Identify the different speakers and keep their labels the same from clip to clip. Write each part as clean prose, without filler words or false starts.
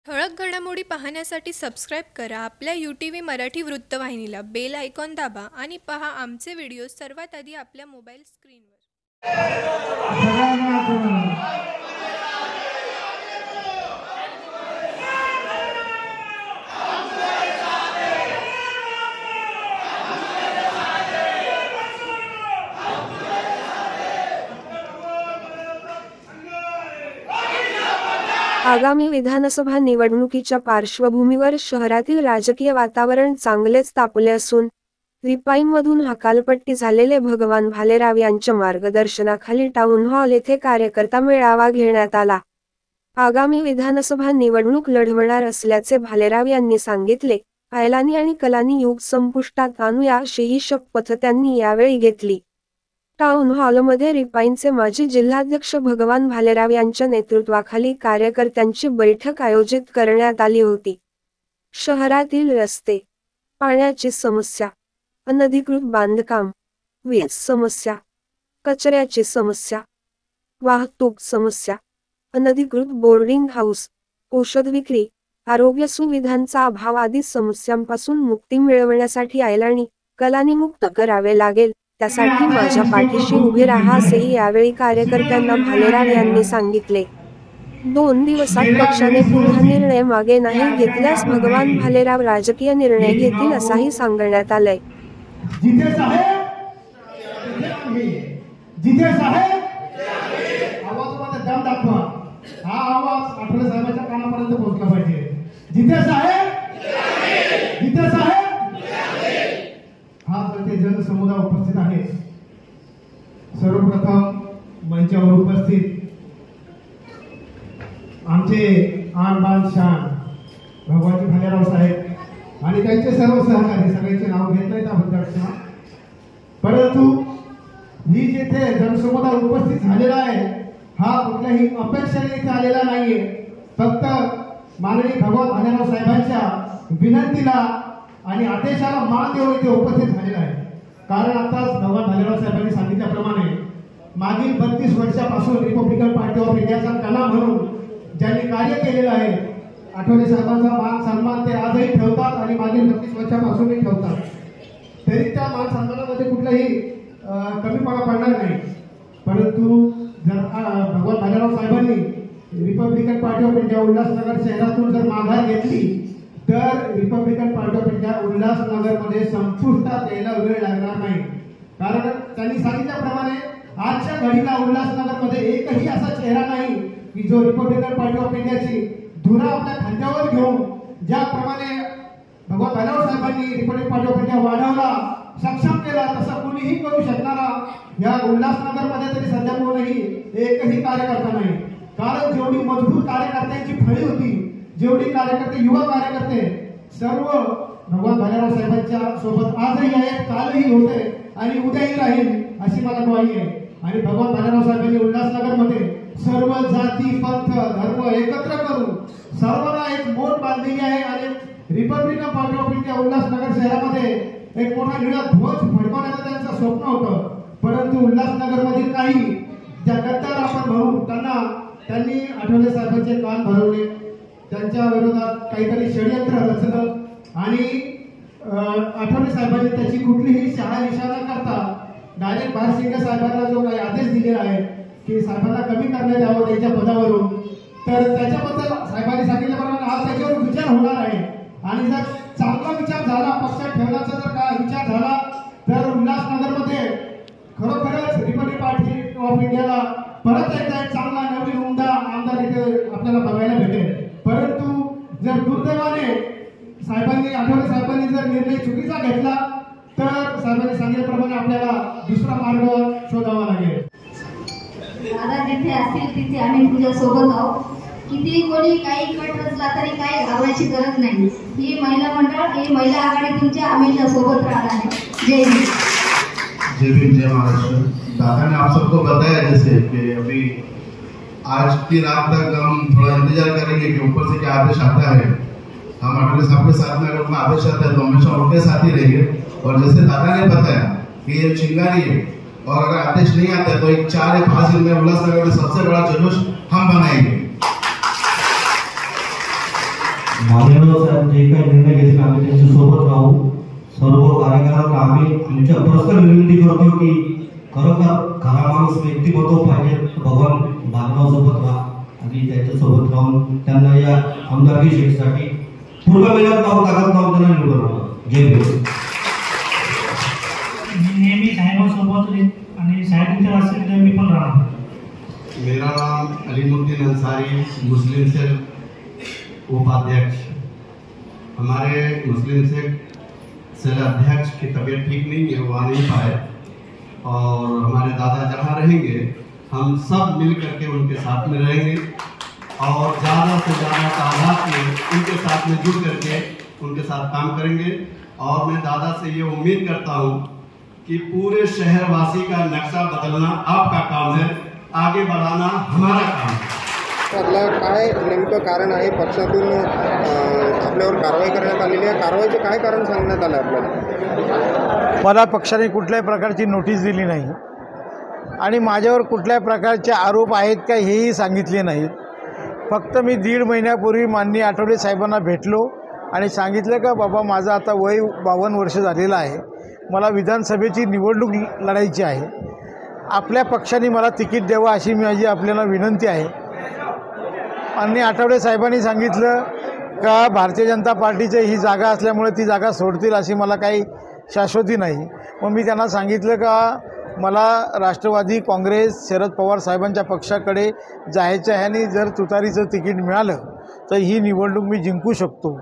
Speaker 1: ठळक घडामोडी पाहण्यासाठी सबस्क्राईब करा आपल्या UTV मराठी वृत्तवाहिनीला. बेल आयकॉन दाबा आणि पहा आमचे व्हिडिओ सर्वात आधी आपल्या मोबाईल स्क्रीनवर.
Speaker 2: आगामी विधानसभा निवडणुकीच्या पार्श्वभूमीवर शहरातील राजकीय वातावरण चांगलेच तापले असून रिपाईंमधून हकालपट्टी झालेले भगवान भालेराव यांच्या मार्गदर्शनाखाली टाउन हॉल येथे कार्यकर्ता मेळावा घेण्यात आला. आगामी विधानसभा निवडणूक लढवणार असल्याचे भालेराव यांनी सांगितले. ऐलानी आणि कलानी युग संपुष्टात आणूया अशीही शपथ त्यांनी यावेळी घेतली. टाउन हॉलमध्ये रिपाईंचे माजी जिल्हाध्यक्ष भगवान भालेराव यांच्या नेतृत्वाखाली कार्यकर्त्यांची बैठक आयोजित करण्यात आली होती. शहरातील रस्ते, पाण्याची समस्या, अनधिकृत बांधकाम, वीज समस्या, कचऱ्याची समस्या, वाहतूक समस्या, अनधिकृत बोर्डिंग हाऊस, औषध विक्री, आरोग्य सुविधांचा अभाव आदी समस्यांपासून मुक्ती मिळवण्यासाठी ऐलानी, कलानी मुक्त करावे लागेल. त्यासाठी माझ्या पाठीशी उभे राहा असेही यावेळी कार्यकर्त्यांना भालेराव यांनी सांगितले. 2 दिवसात पक्षाने पुन्हा निर्णय मागे नाही घेतल्यास भगवान भालेराव राजकीय निर्णय घेतील असाही सांगण्यात आलंय.
Speaker 3: जनसमुदाय उपस्थित आहे. सर्वप्रथम मंचावर उपस्थित आमचे आन बान शान भगवान भालेराव साहेब आणि त्यांचे सर्व सहकारी, सगळ्यांचे नाव घेत नाही त्याबद्दल, परंतु ही जेथे जनसमुदाय उपस्थित झालेला आहे हा कुठल्याही अपेक्षेने इथे आलेला नाहीये. फक्त माननीय भगवान भालेराव साहेबांच्या विनंतीला आणि आदेशाला मान देऊन इथे उपस्थित झालेला आहे. कारण आताच भगवान भालेराव साहेबांनी सांगितल्याप्रमाणे मागील 32 वर्षापासून रिपब्लिकन पार्टी ऑफ इंडियाचा कणा म्हणून ज्यांनी कार्य केलेलं आहे, आठवले साहेबांचा मान सन्मान ते आजही ठेवतात आणि मागील 32 वर्षापासूनही ठेवतात. तरी त्या मान सन्मानामध्ये कुठलाही कमीपणा पडणार नाही. परंतु जर भगवान भालेराव साहेबांनी Republican party of India Ulhasnagar शहरातून जर माघार घेतली तर रिपब्लिकन पार्टी ऑफ इंडिया उल्हासनगरमध्ये संपुष्टात यायला वेळ लागणार नाही. कारण त्यांनी सांगितल्याप्रमाणे आजच्या घडीला उल्हासनगरमध्ये एकही असा चेहरा नाही की जो रिपब्लिकन पार्टी ऑफ इंडियाची धुरा आपल्या खांद्यावर घेऊन ज्याप्रमाणे भगवान भालेराव साहेबांनी रिपब्लिकन पार्टी ऑफ इंडिया वाढवला, सक्षम केला, तसं कुणीही करू शकणारा या उल्हासनगरमध्ये तरी सध्या कोणीही एकही कार्यकर्ता नाही. कारण जेवढी मजबूत कार्यकर्त्यांची फळी होती, जेवढी कार्यकर्ते, युवा कार्यकर्ते सर्व भगवान भालेराव साहेबांच्या सोबत आजही आहेत, कालही होते आणि उद्याही राहील अशी मला ग्वाही आहे. आणि भगवान भालेराव साहेबांनी उल्हासनगरमध्ये सर्व जाती, पंथ, धर्म एकत्र करून सर्वांना एक मोठ बांधलेली आहे. आणि Republican party of India Ulhasnagar शहरामध्ये एक मोठा निळा ध्वज फडकवण्याचं त्यांचं स्वप्न होतं. परंतु उल्हासनगरमधील काही ज्या गद्दार आपण म्हणू त्यांनी आठवले साहेबांचे कान भरवले, त्यांच्या विरोधात काहीतरी षडयंत्र रचलं आणि आठवले साहेबांनी त्याची कुठलीही शहानिशा न करता डायरेक्ट भारसिंगे साहेबांना जो काही आदेश दिलेला आहे की साहेबांना कमी करण्यात यावं त्यांच्या पदावरून, तर त्याच्याबद्दल साहेबांनी सांगितल्याप्रमाणे आज त्याच्यावर विचार होणार आहे. आणि जर चांगला विचार झाला, पक्षात ठेवण्याचा जर काय विचार झाला तर उल्हासनगरमध्ये खरोखरच रिपब्लिकन पार्टी ऑफ इंडियाला परत एकदा एक चांगला नवीन उमदा आमदार इथे आपल्याला बघायला भेटेल. परंतु जर दुर्दैवाने आठवले साहेबांनी जर निर्णय चुकीचा घेतला तर साहेबांनी सांगितल्याप्रमाणे आपल्याला दुसरा मार्ग शोधावा लागेल.
Speaker 4: दादा जिथे असतील तिथे आम्ही तुझ्या सोबत आहोत. किती कोणी काही कट रचला तरी काही घालण्याची गरज नाही. ही महिला मंडळ, ही महिला आघाडी तुमच्या हमेशा सोबत राहणार है. जय हिंद.
Speaker 5: जय भीम, जय महाराष्ट्र. दादा ने आप सबको बताया जैसे कि अभी आज की रात तक हम थोड़ा इंतजार करेंगे कि ऊपर से क्या आदेश आता है. हम आठवले साहब के साथ में अगर उनका आदेश आता है तो हमेशा उनके साथ ही रहेंगे. और जैसे दादा ने बताया कि ये चिंगारी है और अगर आदेश नहीं आता है तो एक 4 या 5 दिन में उल्लासनगर में सबसे बड़ा जुलूस हम बनाएंगे.
Speaker 6: मान्यवर साहेब जे काही निर्णय घेतले आम्ही त्यांच्यासोबत राहू. सर्व कार्यकर्त्यांना आम्ही आमच्या पर्सनल विनंती करतो की खरोखर खरा माणूस व्यक्तिमत्व पाहिजे. भगवान बांधवासोबत राहा आणि त्याच्यासोबत राहून त्यांना या आमदारकी सीटसाठी पूर्ण मेहनत लावून ताकद लावून त्यांना निवडून आणा. जय भीम.
Speaker 7: नेहमी साहेबांसोबत आणि साहेबांच्या रस्त्यात मी पण राहणार.
Speaker 5: मेरा नाम अलीमुद्दीन अंसारी, मुस्लिम सेल उपाध्यक्ष. हमारे मुस्लिम सेल अध्यक्ष की तबीयत ठीक नहीं है, वो आ नहीं पाए, और हमारे दादा जहाँ रहेंगे हम सब मिल करके उनके साथ में रहेंगे और ज़्यादा से ज़्यादा तादाद में उनके साथ में जुड़ करके उनके साथ काम करेंगे. और मैं दादा से ये उम्मीद करता हूँ कि पूरे शहरवासी का नक्शा बदलना आपका काम है, आगे बढ़ाना हमारा काम है.
Speaker 8: त्यातला काय नेमकं कारण आहे? पक्षातून आपल्यावर कारवाई करण्यात आलेली आहे. कारवाईचं काय कारण सांगण्यात आलं आपल्याला?
Speaker 9: मला पक्षाने कुठल्याही प्रकारची नोटीस दिली नाही आणि माझ्यावर कुठल्याही प्रकारचे आरोप आहेत का हेही सांगितले नाहीत. फक्त मी 1.5 महिन्यापूर्वी माननीय आठवले साहेबांना भेटलो आणि सांगितलं का बाबा माझं आता वय 52 वर्ष झालेलं आहे, मला विधानसभेची निवडणूक लढायची आहे, आपल्या पक्षाने मला तिकीट द्यावं अशी माझी आपल्याला विनंती आहे. माननीय आठवले साहेबांनी सांगितलं का भारतीय जनता पार्टीची ही जागा असल्यामुळे ती जागा सोडतील अशी मला काही शाश्वती नाही. मग मी त्यांना सांगितलं का मला राष्ट्रवादी काँग्रेस शरद पवार साहेबांच्या पक्षाकडे जायचं आहे आणि जर तुतारीचं तिकीट मिळालं तर ही निवडणूक मी जिंकू शकतो.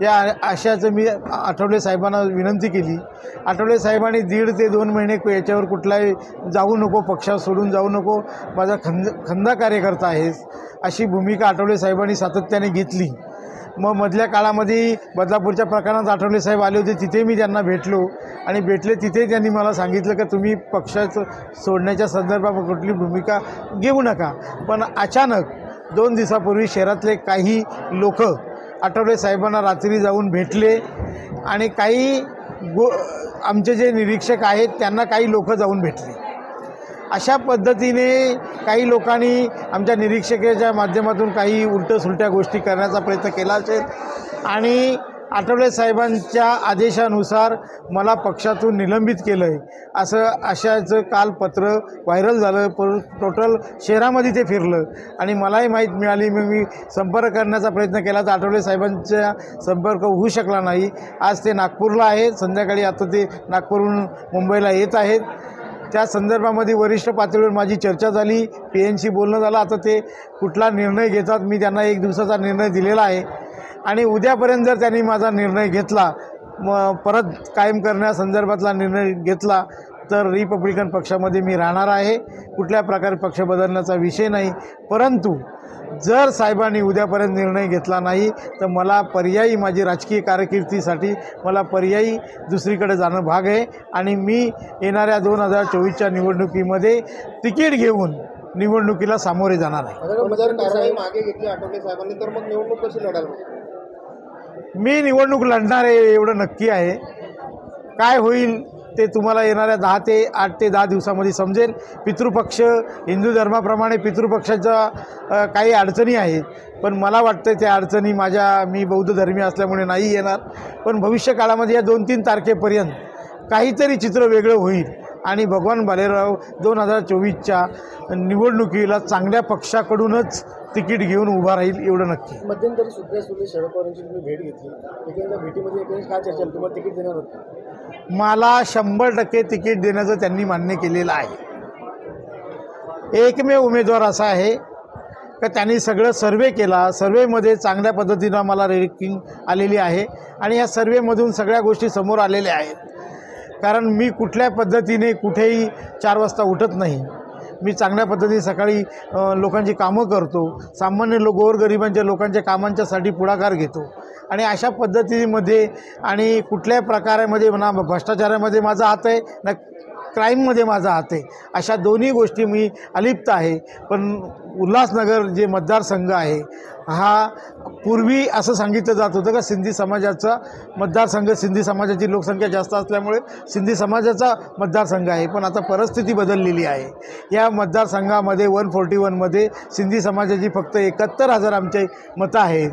Speaker 9: या आशयाचं मी आठवले साहेबांना विनंती केली. आठवले साहेबांनी 1.5 ते 2 महिने याच्यावर कुठलाही जाऊ नको, पक्षा सोडून जाऊ नको, माझा खंदा कार्यकर्ता आहेस अशी भूमिका आठवले साहेबांनी सातत्याने घेतली. मग मधल्या काळामध्ये बदलापूरच्या प्रकरणात आठवले साहेब आले होते, तिथे मी त्यांना भेटलो आणि तिथे त्यांनी मला सांगितलं की तुम्ही पक्षाचं सोडण्याच्या संदर्भात कुठली भूमिका घेऊ नका. पण अचानक 2 दिवसापूर्वी शहरातले काही लोक आठवले साहेबांना रात्री जाऊन भेटले आणि काही आमचे जे निरीक्षक आहेत त्यांना काही लोक जाऊन भेटले. अशा पद्धतीने काही लोकांनी आमच्या निरीक्षकाच्या माध्यमातून काही उलटसुलट्या गोष्टी करण्याचा प्रयत्न केला असेल आणि आठवले साहेबांच्या आदेशानुसार मला पक्षातून निलंबित केलं आहे अशाचं काल पत्र व्हायरल झालं. टोटल शहरामध्ये ते फिरलं आणि मलाही माहीत मिळाली. मग मी संपर्क करण्याचा प्रयत्न केला तर आठवले साहेबांचा संपर्क होऊ शकला नाही. आज ते नागपूरला आहेत, संध्याकाळी आता ते नागपूरहून मुंबईला येत आहेत. त्या संदर्भामध्ये वरिष्ठ पातळीवर माझी चर्चा झाली, PNशी बोलणं झालं. आता ते कुठला निर्णय घेतात, मी त्यांना 1 दिवसाचा निर्णय दिलेला आहे आणि उद्यापर्यंत जर त्यांनी माझा निर्णय घेतला, मग परत कायम करण्यासंदर्भातला निर्णय घेतला तर रिपब्लिकन पक्षामध्ये मी राहणार आहे. कुठल्या प्रकारे पक्ष बदलण्याचा विषय नाही. परंतु जर साहेबांनी उद्यापर्यंत निर्णय घेतला नाही तर मला पर्यायी माझी राजकीय कारकिर्दीसाठी मला पर्यायी दुसरीकडे जाणं भाग आहे आणि मी येणाऱ्या 2024च्या निवडणुकीमध्ये तिकीट घेऊन निवडणुकीला सामोरे जाणार आहे.
Speaker 8: जर कारवाई मागे घेतली आठवले साहेबांनी तर मग निवडणूक कशी लढाल?
Speaker 9: मी निवडणूक लढणार आहे एवढं नक्की आहे. काय होईल ते तुम्हाला येणाऱ्या 8 ते 10 दिवसामध्ये समजेल. पितृपक्ष हिंदू धर्माप्रमाणे पितृपक्षाच्या काही अडचणी आहेत, पण मला वाटतं त्या अडचणी मी बौद्ध धर्मीय असल्यामुळे नाही येणार. पण भविष्य काळामध्ये या 2-3 तारखेपर्यंत काहीतरी चित्र वेगळं होईल आणि भगवान भालेराव 2024च्या निवडणुकीला चांगल्या पक्षाकडूनच तिकीट घेऊन उभा राहील एवढं नक्की.
Speaker 8: मध्यंतरी सुप्रिया सुळे शरद पवारांची तुम्ही भेट घेतली, एखाद्या भेटीमध्ये काय चर्चा झाली? तुम्हाला तिकीट देणार होतं?
Speaker 9: मला 100% तिकीट देण्याचं त्यांनी मान्य केलेलं आहे. एकमेव उमेदवार असा आहे का त्यांनी सगळं सर्वे केला. सर्वेमध्ये चांगल्या पद्धतीनं मला रँकिंग आलेली आहे आणि या सर्वेमधून सगळ्या गोष्टी समोर आलेल्या आहेत. कारण मी कुठल्या पद्धतीने कुठेही 4 वाजता उठत नाही. मी चांगल्या पद्धतीने सकाळी लोकांची कामं करतो, सामान्य गोरगरिबांच्या लोकांच्या कामांच्यासाठी पुढाकार घेतो आणि अशा पद्धतीमध्ये आणि कुठल्याही प्रकारामध्ये ना भ्रष्टाचारामध्ये माझा हात आहे ना क्राईममध्ये माझा हात आहे. अशा दोन्ही गोष्टी मी अलिप्त आहे. पण उल्हासनगर जे मतदारसंघ आहे हा पूर्वी असं सांगितलं जात होतं का सिंधी समाजाचा मतदारसंघ, सिंधी समाजाची लोकसंख्या जास्त असल्यामुळे सिंधी समाजाचा मतदारसंघ आहे. पण आता परिस्थिती बदललेली आहे. या मतदारसंघामध्ये 141मध्ये सिंधी समाजाची फक्त 71,000 आमचे मतं आहेत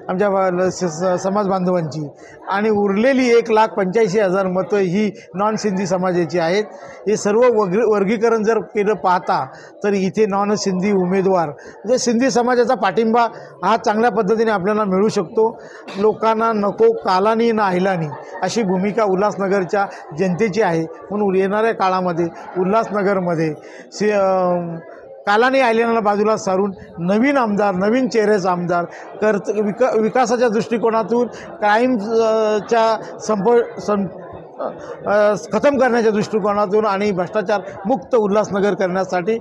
Speaker 9: आमच्या समाज बांधवांची, आणि उरलेली 1,85,000 मतं ही नॉन सिंधी समाजाची आहेत. हे सर्व वर्गीकरण जर केलं पाहता तर इथे नॉन सिंधी उमेदवार म्हणजे सिंधी समाजाचा पाठिंबा हा चांगल्या पद्धतीने आपल्याला मिळू शकतो. लोकांना नको कालानी ना अहिलानी अशी भूमिका उल्हासनगरच्या जनतेची आहे. म्हणून येणाऱ्या काळामध्ये उल्हासनगरमध्ये कालानी आयल्याला बाजूला सारून नवीन आमदार, नवीन चेहऱ्याचा आमदार विकासाच्या दृष्टिकोनातून क्राईमच्या खतम करण्याच्या दृष्टिकोनातून आणि भ्रष्टाचार मुक्त उल्हासनगर करण्यासाठी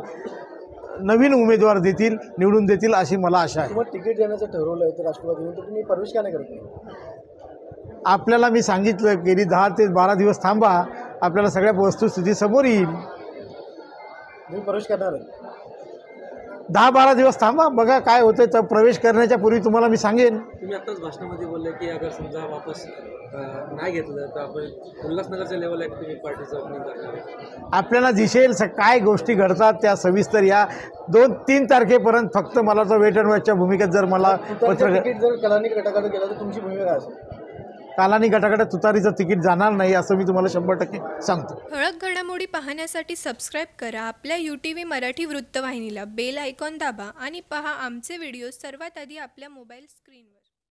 Speaker 9: नवीन उमेदवार निवडून देतील अशी मला आशा आहे.
Speaker 10: तुम्हाला तिकीट देण्याचं ठरवलं आहे तर राष्ट्रवादीने, तर तुम्ही प्रवेश का नाही करत?
Speaker 9: आपल्याला मी सांगितलं गेली 10 ते 12 दिवस थांबा, आपल्याला सगळ्या वस्तुस्थिती समोर येईल.
Speaker 10: तुम्ही प्रवेश करणार
Speaker 9: 10-12 दिवस थांबा, बघा काय होतं. तर प्रवेश करण्याच्या पूर्वी तुम्हाला मी सांगेन.
Speaker 10: तुम्ही आत्ताच भाषणामध्ये बोलले की अगर समजा वापस नाही घेतलं तर आपण उल्हासनगरच्या लेवलला तुम्ही पार्टीचं ओपनिंग करणार.
Speaker 9: आपल्याला दिसेल काय गोष्टी घडतात त्या सविस्तर या 2-3 तारखेपर्यंत. फक्त मला तर वेट अँड वॉचच्या भूमिकेत जर मला
Speaker 10: तिकीट जर कलानी गटाकडे गेलं तर तुमची भूमिका काय असेल?
Speaker 9: कालानी गटाकडे तुतारीचं तिकीट जाणार नाही असं मी तुम्हाला 100% सांगतो.
Speaker 1: ठळक घडामोडी पाहण्यासाठी सबस्क्राईब करा आपल्या UTV मराठी वृत्तवाहिनीला. बेल आयकॉन दाबा आणि पहा आमचे व्हिडिओ सर्वात आधी आपल्या मोबाईल स्क्रीनवर.